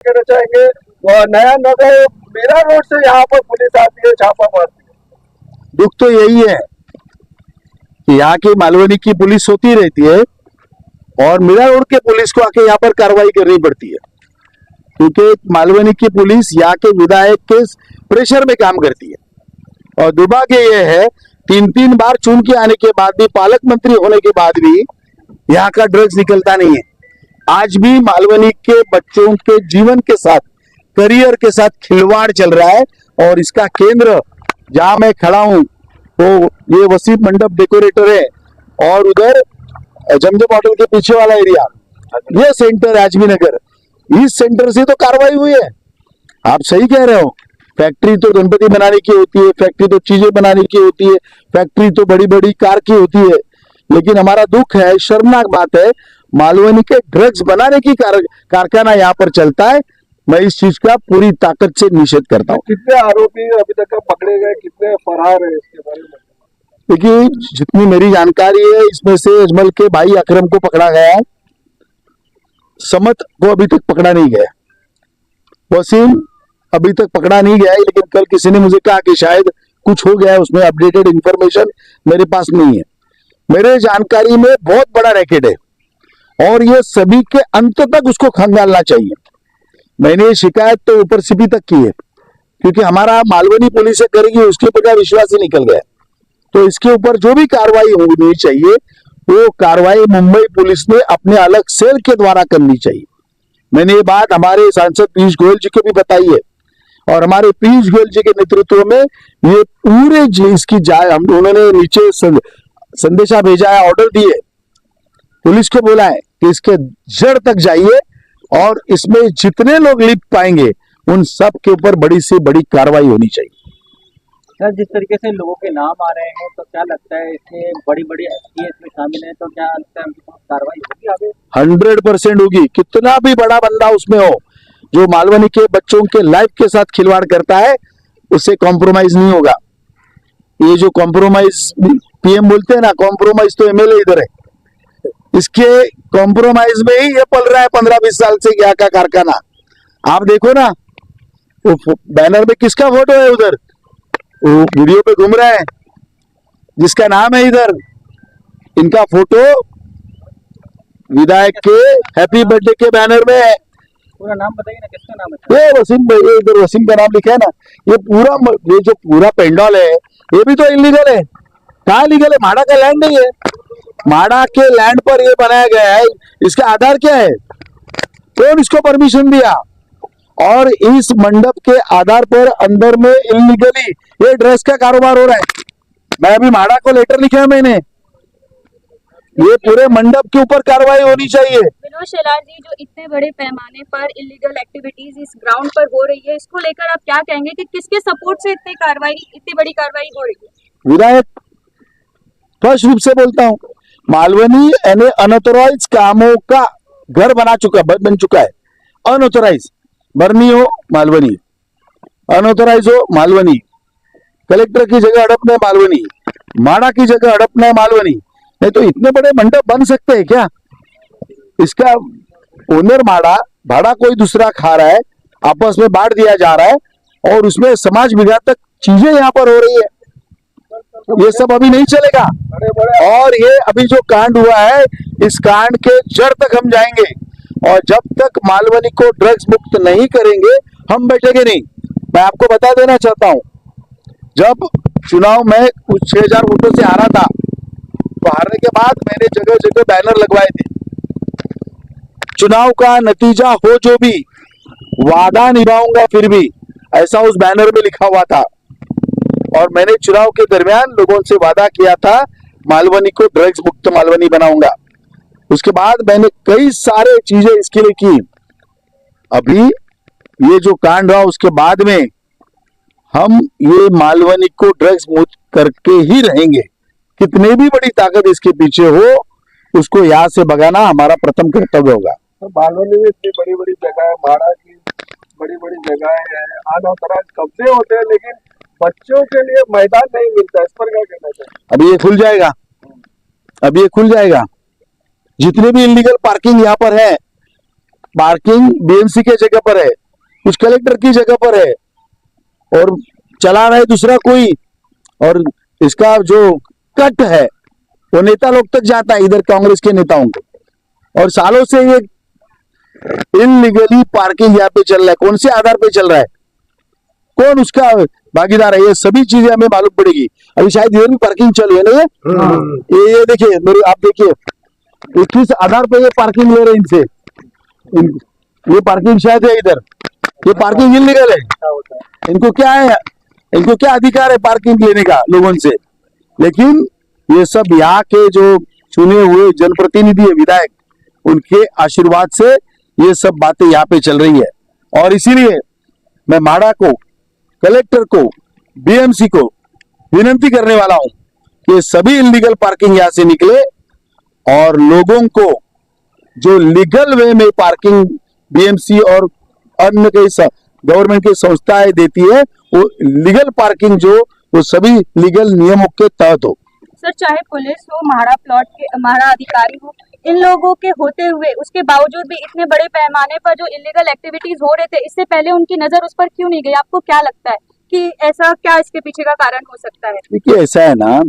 कहना चाहेंगे नया नगर मीरा रोड से यहाँ पर पुलिस आती है, छापा मारती है। दुख तो यही है कि यहाँ की मालवनी की पुलिस होती रहती है और मीरा रोड के पुलिस को आके यहाँ पर कार्रवाई करनी पड़ती है, क्योंकि मालवनी की पुलिस यहाँ के विधायक के प्रेशर में काम करती है। और दुर्भाग्य यह है, 3-3 बार चुन के आने के बाद भी, पालक मंत्री होने के बाद भी यहाँ का ड्रग्स निकलता नहीं है। आज भी मालवनी के बच्चों के जीवन के साथ, करियर के साथ खिलवाड़ चल रहा है। और इसका केंद्र जहां मैं खड़ा हूं तो ये वसीम मंडप डेकोरेटर है, और उधर जमजम होटल के पीछे वाला एरिया, ये सेंटर आजमी नगर, इस सेंटर से तो कार्रवाई हुई है। आप सही कह रहे हो, फैक्ट्री तो गणपति बनाने की होती है, फैक्ट्री तो चीजें बनाने की होती है, फैक्ट्री तो बड़ी बड़ी कार की होती है, लेकिन हमारा दुख है, शर्मनाक बात है, मालवनी के ड्रग्स बनाने की कारखाना यहाँ पर चलता है। मैं इस चीज का पूरी ताकत से निषेध करता हूँ। कितने आरोपी अभी तक पकड़े गए, कितने फरार है, इसके बारे में? देखिए, जितनी मेरी जानकारी है, इसमें से अजमल के भाई अकरम को पकड़ा गया है, समत को अभी तक पकड़ा नहीं गया, वसीम अभी तक पकड़ा नहीं गया है। लेकिन कल किसी ने मुझे कहा कि शायद कुछ हो गया है, उसमें अपडेटेड इंफॉर्मेशन मेरे पास नहीं है। मेरे जानकारी में बहुत बड़ा रैकेट है और ये सभी के अंत तक उसको खंगालना चाहिए। मैंने ये शिकायत तो ऊपर सीपी तक की है, क्योंकि हमारा मालवनी पुलिस से करेगी उसके ऊपर का विश्वास ही निकल गया। तो इसके ऊपर जो भी कार्रवाई होनी चाहिए वो कार्रवाई मुंबई पुलिस ने अपने अलग सेल के द्वारा करनी चाहिए। मैंने ये बात हमारे सांसद पीयूष गोयल जी को भी बताई है, और हमारे पीयूष गोयल जी के नेतृत्व में ये पूरे इसकी उन्होंने नीचे संदेशा भेजा है, ऑर्डर दिए, पुलिस को बोला है कि इसके जड़ तक जाइए और इसमें जितने लोग लिप्त पाएंगे उन सब के ऊपर बड़ी से बड़ी कार्रवाई होनी चाहिए। सर, जिस तरीके से लोगों के नाम आ रहे हैं, तो क्या लगता है इसमें बड़ी बड़ी हस्ती इसमें शामिल है, तो क्या लगता है उनकी कार्रवाई होगी आगे? 100% होगी। कितना भी बड़ा बंदा उसमें हो, जो मालवनी के बच्चों के लाइफ के साथ खिलवाड़ करता है, उससे कॉम्प्रोमाइज नहीं होगा। ये जो कॉम्प्रोमाइज पीएम बोलते हैं ना, कॉम्प्रोमाइज तो एमएलए इधर है, इसके कॉम्प्रोमाइज में ही ये पल रहा है 15-20 साल से यहाँ का कारखाना। आप देखो ना, वो बैनर में किसका फोटो है उधर, वो वीडियो पे घूम रहा है, जिसका नाम है इधर, इनका फोटो विधायक के हैप्पी बर्थडे के बैनर में है। पूरा नाम बताइए ना, किसका नाम है? ये वसीम, ये इधर वसीम का नाम लिखा है ना। ये जो पूरा पेंडॉल है, ये भी तो इलीगल है। कहाँ लीगल है? माड़ा का लैंड नहीं है, माड़ा के लैंड पर ये बनाया गया है। इसका आधार क्या है? कौन इसको परमिशन दिया? और इस मंडप के आधार पर अंदर में इलीगली ये ड्रग्स का कारोबार हो रहा है। मैं अभी माड़ा को लेटर लिखा है मैंने, ये पूरे मंडप के ऊपर कार्रवाई होनी चाहिए। विनोद शेलार जी, जो इतने बड़े पैमाने पर इलीगल एक्टिविटीज इस ग्राउंड पर हो रही है, इसको लेकर आप क्या कहेंगे कि किसके सपोर्ट से इतनी बड़ी कार्रवाई हो रही है? विधायक, स्पष्ट रूप से बोलता हूं, मालवनी यानी अनऑथोराइज कामों का घर बन चुका है। अनऑथोराइज, बर्नी हो मालवनी, अनऑथोराइज हो मालवनी, कलेक्टर की जगह हड़पना है मालवनी, माड़ा की जगह हड़पना है मालवनी। नहीं तो इतने बड़े मंडप बन सकते हैं क्या? इसका ओनर माड़ा, भाड़ा कोई दूसरा खा रहा है, आपस में बांट दिया जा रहा है, और उसमें समाज विघातक चीजें यहाँ पर हो रही है। ये सब अभी नहीं चलेगा। और ये अभी जो कांड हुआ है, इस कांड के जड़ तक हम जाएंगे, और जब तक मालवनी को ड्रग्स मुक्त नहीं करेंगे हम बैठेंगे नहीं। मैं आपको बता देना चाहता हूं, जब चुनाव में कुछ 6000 वोटों से हारा था, तो हारने के बाद मैंने जगह जगह बैनर लगवाए थे, चुनाव का नतीजा हो जो भी, वादा निभाऊंगा फिर भी, ऐसा उस बैनर में लिखा हुआ था। और मैंने चुनाव के दरमियान लोगों से वादा किया था, मालवनी को ड्रग्स मुक्त मालवनी बनाऊंगा। उसके बाद मैंने कई सारे चीजें इसके लिए की। अभी ये जो कांड हुआ उसके बाद में हम ये मालवनी को ड्रग्स मुक्त करके ही रहेंगे। कितने भी बड़ी ताकत इसके पीछे हो, उसको यहाँ से भगाना हमारा प्रथम कर्तव्य होगा। तो मालवनी में इतनी बड़ी बड़ी जगह है, माड़ा की बड़ी बड़ी जगह है, अनऑथोराइज कब्जे होते हैं, लेकिन बच्चों के लिए मैदान नहीं मिलता, इस पर क्या कहना चाहिए? अभी ये खुल जाएगा, अभी ये खुल जाएगा। जितने भी इलीगल पार्किंग यहाँ पर है, पार्किंग बीएमसी के जगह पर है, कुछ कलेक्टर की जगह पर है, और चला रहा है दूसरा कोई, और इसका जो कट है वो नेता लोग तक जाता है, इधर कांग्रेस के नेताओं को। और सालों से ये इनलीगली पार्किंग यहाँ पे चल रहा है, कौन से आधार पे चल रहा है, कौन उसका भागीदार है, ये सभी चीजें हमें मालूम पड़ेगी। अभी शायद इधर भी पार्किंग चल रही है ना, ये देखिए मेरे, आप देखिए किस आधार पे ये पार्किंग ले रहे हैं इनसे, ये पार्किंग शायद है इधर, ये पार्किंग इनलीगल है। इनको क्या है, इनको क्या अधिकार है पार्किंग लेने का लोगों से? लेकिन ये सब यहाँ के जो चुने हुए जनप्रतिनिधि है, विधायक, उनके आशीर्वाद से ये सब बातें यहाँ पे चल रही है। और इसीलिए मैं माड़ा को, कलेक्टर को, बीएमसी को विनती करने वाला हूं कि सभी इलीगल पार्किंग यहां से निकले और लोगों को जो लीगल वे में पार्किंग बीएमसी और अन्य कई गवर्नमेंट की संस्थाएं देती है, वो लीगल पार्किंग जो वो सभी लीगल नियमों के तहत हो। सर, चाहे पुलिस हो, म्हाड़ा प्लॉट के म्हाड़ा अधिकारी हो, इन लोगों के होते हुए उसके बावजूद भी इतने बड़े पैमाने पर जो इलीगल एक्टिविटीज हो रहे थे, इससे पहले उनकी नजर उस पर क्यों नहीं गई? आपको क्या लगता है कि ऐसा क्या इसके पीछे का कारण हो सकता है? देखिए ऐसा है ना,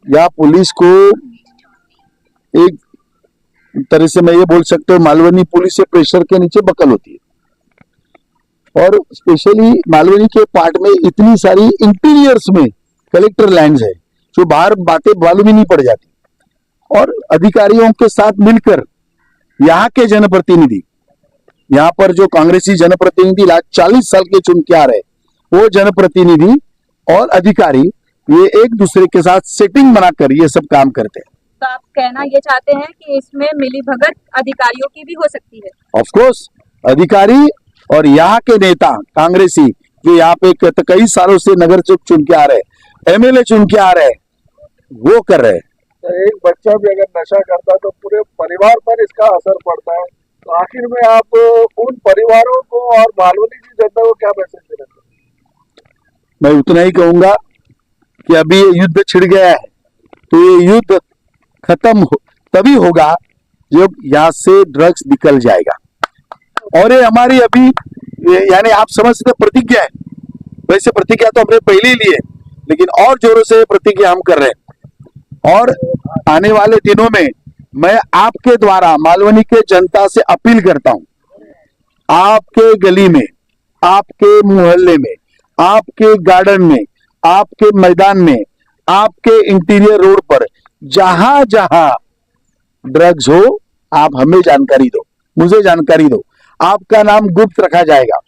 या पुलिस को एक तरह से मैं ये बोल सकता हूँ, मालवनी पुलिस से प्रेशर के नीचे बकल होती है, और स्पेशली मालवनी के पार्ट में इतनी सारी इंटीरियर्स में कलेक्टर लैंड्स है जो बाहर बातें मालूम ही नहीं पड़ जाती। और अधिकारियों के साथ मिलकर यहाँ के जनप्रतिनिधि, यहाँ पर जो कांग्रेसी जनप्रतिनिधि 40 साल के चुन के आ रहे, वो जनप्रतिनिधि और अधिकारी ये एक दूसरे के साथ सेटिंग बनाकर ये सब काम करते हैं। तो आप कहना ये चाहते हैं कि इसमें मिलीभगत अधिकारियों की भी हो सकती है? ऑफ कोर्स, अधिकारी और यहाँ के नेता कांग्रेसी जो यहाँ पे कई सालों से नगर चुन के आ रहे, एमएलए चुन के आ रहे, वो कर रहे हैं। तो एक बच्चा भी अगर नशा करता है तो पूरे परिवार पर इसका असर पड़ता है। तो आखिर में आप उन परिवारों को और मालवनी की जनता को क्या मैसेज देना चाहते हैं? मैं उतना ही कहूंगा कि अभी ये युद्ध छिड़ गया है, तो ये युद्ध खत्म तभी होगा जब यहाँ से ड्रग्स निकल जाएगा। और ये हमारी अभी यानी आप समझ सकते प्रतिज्ञा है, वैसे प्रतिज्ञा तो हमने पहले ही ली है, लेकिन और जोरों से प्रतिज्ञा हम कर रहे हैं। और आने वाले दिनों में मैं आपके द्वारा मालवनी के जनता से अपील करता हूं, आपके गली में, आपके मोहल्ले में, आपके गार्डन में, आपके मैदान में, आपके इंटीरियर रोड पर जहां जहां ड्रग्स हो, आप हमें जानकारी दो, मुझे जानकारी दो, आपका नाम गुप्त रखा जाएगा।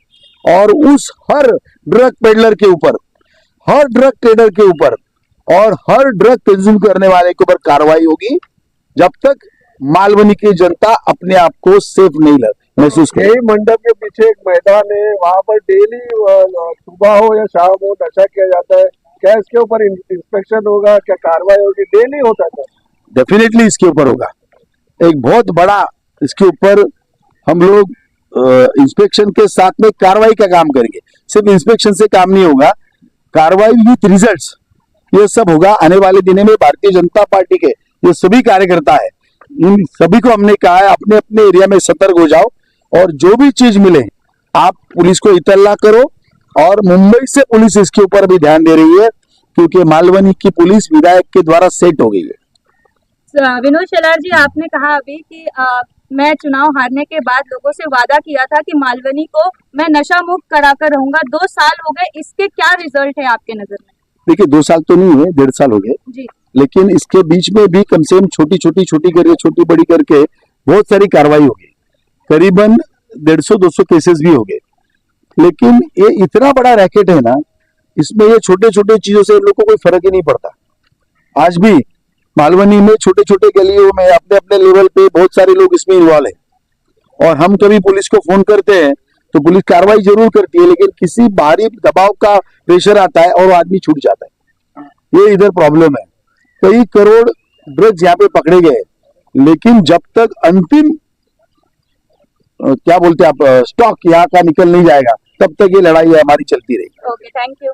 और उस हर ड्रग पेडलर के ऊपर, हर ड्रग ट्रेडर के ऊपर और हर ड्रग कंज्यूम करने वाले के ऊपर कार्रवाई होगी, जब तक मालवनी की जनता अपने आप को सेफ नहीं महसूस करे। यही मंडप के पीछे एक मैदान है, वहाँ पर डेली सुबह हो या शाम हो नशा किया जाता है। क्या इसके ऊपर इंस्पेक्शन होगा, क्या कार्रवाई होगी? डेली होता है? डेफिनेटली इसके ऊपर होगा, एक बहुत बड़ा इसके ऊपर हम लोग इंस्पेक्शन के साथ में कार्रवाई का काम करेंगे। सिर्फ इंस्पेक्शन से काम नहीं होगा, कार्रवाई विथ रिजल्ट्स, ये सब होगा आने वाले दिनों में। भारतीय जनता पार्टी के ये सभी कार्यकर्ता है, इन सभी को हमने कहा है अपने अपने एरिया में सतर्क हो जाओ, और जो भी चीज मिले आप पुलिस को इतला करो। और मुंबई से पुलिस इसके ऊपर भी ध्यान दे रही है, क्योंकि मालवनी की पुलिस विधायक के द्वारा सेट हो गई है। विनोद शेलार जी, आपने कहा अभी कि मैं चुनाव हारने के बाद लोगों से वादा किया था कि मालवनी को मैं नशा मुक्त कराकर रहूंगा। 2 साल हो गए, इसके क्या रिजल्ट है आपके नजर में? देखिए 2 साल तो नहीं हुए, 1.5 साल हो गए जी, लेकिन इसके बीच में भी कम से कम छोटी बड़ी करके बहुत सारी कार्रवाई हो गई, करीबन 150-200 केसेस भी हो गए। लेकिन ये इतना बड़ा रैकेट है ना, इसमें ये छोटे छोटे चीजों से लोगों को कोई फर्क ही नहीं पड़ता। आज भी मालवनी में छोटे छोटे गलियों में अपने अपने लेवल पे बहुत सारे लोग इसमें इन्वॉल्व है, और हम कभी पुलिस को फोन करते हैं तो पुलिस कार्रवाई जरूर करती है, लेकिन किसी बाहरी दबाव का प्रेशर आता है और वो आदमी छूट जाता है। ये इधर प्रॉब्लम है। कई करोड़ ड्रग्स यहाँ पे पकड़े गए, लेकिन जब तक अंतिम क्या बोलते हैं आप स्टॉक यहाँ का निकल नहीं जाएगा, तब तक ये लड़ाई हमारी चलती रहेगी। Okay, thank you.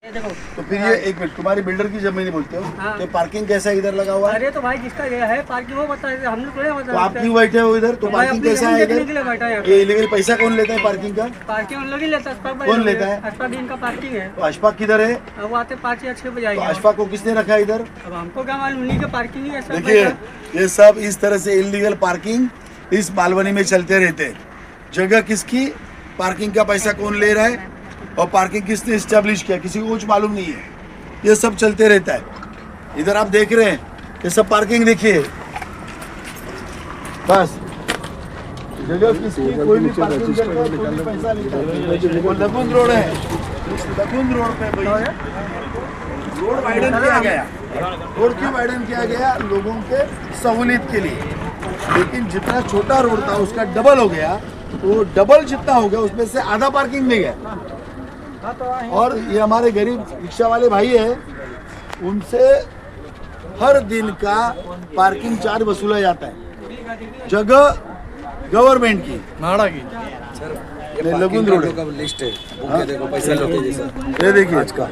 देखो तो फिर ये एक मिनट, तुम्हारी बिल्डर की जमीन बोलते हो, हाँ। तो पार्किंग कैसा इधर लगा हुआ है? अरे तो भाई जिसका ये है पार्किंग वो बता देते, हम लोग थोड़े तो आप क्यों बैठे हो इधर? तो पार्किंग कैसा है देखने के लिए इधर? बैठा है यहाँ ये इलीगल पैसा कौन लेता है पार्किंग का? पे। पार्किंग उन लोग ही लेता है, अशफाक भाई कौन लोग लेता हैं। है? अशफाक भी इनका पार्किंग है। तो अशफाक किधर है? अब वो आते 5 या 6 बजे तो आएंगे। अशफाक को किसने रखा है इधर? अब हमको क्या मालूम, उन्हीं का पार्किंग ही है सब। देखिए ये सब इस तरह से इलीगल पार्किंग इस मालवनी में चलते रहते हैं। जगह किसकी, पार्किंग का पैसा कौन ले रहा है और पार्किंग किसने इस्टेब्लिश किया, किसी को कुछ मालूम नहीं है। ये सब चलते रहता है। इधर आप देख रहे हैं ये सब पार्किंग, देखिए बस जगह किसकी, कोई भी पार्किंग करता है, कोई भी पैसा लेता है। वो लगुन रोड है, इस लगुन रोड पे भाई रोड वाइडन किया गया। रोड क्यों वाइडन किया गया? लोगों के सहूलियत के लिए। लेकिन जितना छोटा रोड था उसका डबल हो गया, तो डबल जितना हो गया उसमें से आधा पार्किंग में गया। और ये हमारे गरीब रिक्शा वाले भाई है, उनसे हर दिन का पार्किंग चार्ज वसूला जाता है। जगह गवर्नमेंट की, नाड़ा की लगुन रोड का लिस्ट है, बुक देखो पैसा लोग जैसा ये देखिए आज का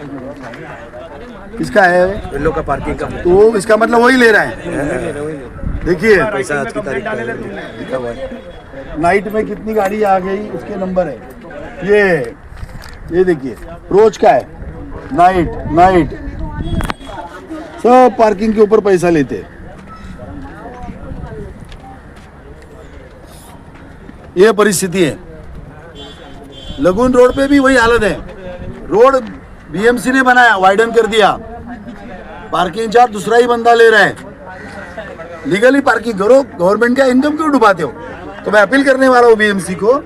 इसका है, इन लोग का पार्किंग का तो इसका मतलब वही ले रहा है। देखिए पैसा आज की तारीख का लिखा हुआ है। नाइट में कितनी गाड़ी आ गई उसके नंबर है। ये देखिए रोज का है, नाइट सब पार्किंग के ऊपर पैसा लेते हैं। ये परिस्थिति है। लगुन रोड पे भी वही हालत है। रोड बीएमसी ने बनाया, वाइडन कर दिया, पार्किंग चार्ज दूसरा ही बंदा ले रहा है। लीगली पार्किंग करो, गवर्नमेंट का इनकम क्यों डुबाते हो? तो मैं अपील करने वाला हूँ बीएमसी को,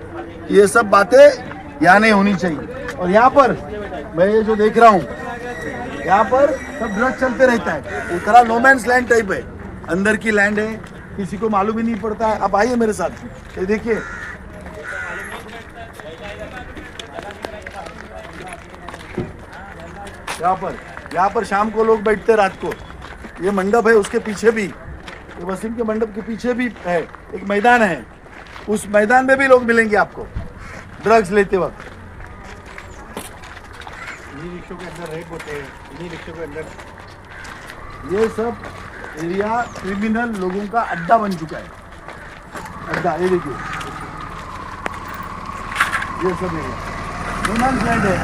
ये सब बातें यहाँ नहीं होनी चाहिए। और यहाँ पर मैं ये जो देख रहा हूँ, यहाँ पर सब ड्रग चलते रहता है। वो तरह नोमैन्स लैंड टाइप है, अंदर की लैंड है, किसी को मालूम ही नहीं पड़ता है। आप आइए मेरे साथ, ये देखिए यहाँ पर शाम को लोग बैठते, रात को। ये मंडप है, उसके पीछे भी, ये वसीम के मंडप के पीछे भी है एक मैदान है, उस मैदान में भी लोग मिलेंगे आपको ड्रग्स लेते वक्त। रिक्शों के अंदर रेप होते हैं, इन्हीं रिक्शों के अंदर ये सब एरिया क्रिमिनल लोगों का अड्डा बन चुका है। अड्डा ये देखिए, ये सब नोमैन्स लैंड है।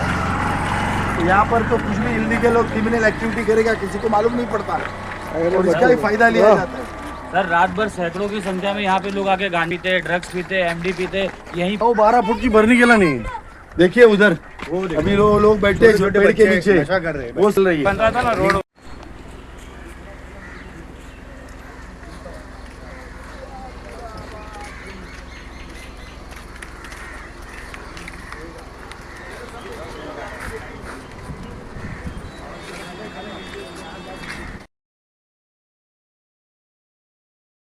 तो यहाँ पर तो कुछ भी इलीगल और क्रिमिनल एक्टिविटी करेगा किसी को मालूम नहीं पड़ता, और इसका ही फायदा लिया जाता है। सर रात भर सैकड़ों की संख्या में यहाँ पे लोग आके गांजा पीते, ड्रग्स पीते, एमडी पीते, यहीं वो 12 फुट की भरनी गेला नहीं। देखिए उधर अभी लोग बैठे पेड़ के नीचे, नशा कर रहे हैं। वो चल रही है। बन रहा था ना रोड।